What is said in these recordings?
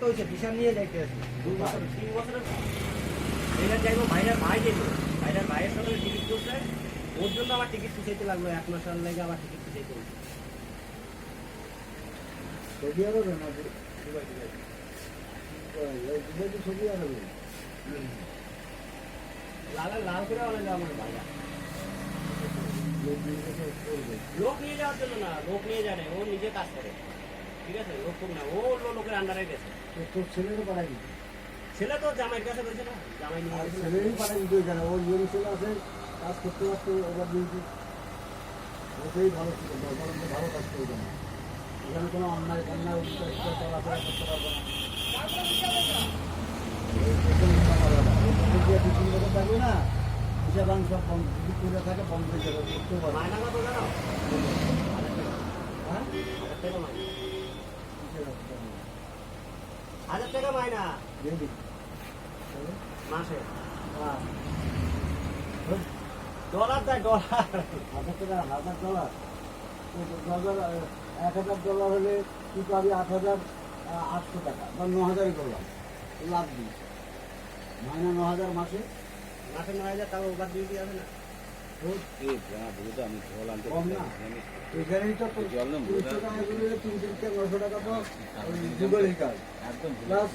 তো হয়েছে বিশাল নিয়ে যাইতে আছে 2 বছর 3 বছরের এটা যাইবো ভাইরার ভাই যাইবো ভাইরার ভাইয়ের সাথে টিকিট করছে ওর জন্য আমার টিকিট পিছাইতে লাগলো 1 মাস লাগে আমার টিকিট পিছাইতে হলো ছবি আরো না দুবাই তো ছবি আরো লাল লাল করে অনেক আমার ভাইরা লোক নিয়ে যাওয়ার জন্য না লোক নিয়ে যায় না ও নিজে কাজ করে ঠিক আছে লোক না ও লোকের আন্ডারে গেছে তোর ছেলেরও পাঠাই দিবি ছেলে তো জামাইয়ের কাছে গেছে না জামাই নিয়ে গেছে ছেলেরই পাঠাই দিতে এখানে ওর ইয়ে ছেলে আছে কাজ করতে পারতো ওবার ডিউটি ওটাই ভালো ছিল ভালো কাজ করবে না এখানে কোনো অন্যায় কন্যায় চলাফেরা করতে পারবে না থাকবে না হিসাবাং সব যদি করে থাকে বন্ধ হয়ে যাবে করতে পারবে মায়না কত জানো হ্যাঁ 1000 টাকা মায়না দেখবি মাসে হ্যাঁ ডলার দেয় ডলার $1,000 $1,000 হলে তুই পাবি 8,800 টাকা বা $9,000 লাভ দিস মাইনা 9,000 মাসে মাসে 9000 টাকা ওভার ডিউটি আছে না কম না এখানেই তো জল না 300 টাকা করে 300 থেকে 900 টাকা তো যুগলের কাজ একদম প্লাস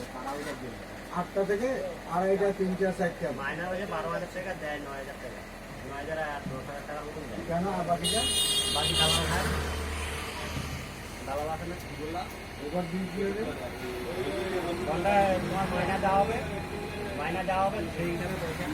8টা থেকে 2.5টা 3টা 4টা মায়না হয়ে 12,000 টাকা দেয় 9,000 টাকা 9,000 আর 10,000 টাকা মতন দেয় কেন আর বাকিটা বাকি দালাল খায় দালাল আছে না বললাম ওভার দিন কি হবে ঘন্টায় তোমার মায়না দেওয়া হবে সেই হিসাবে পয়সা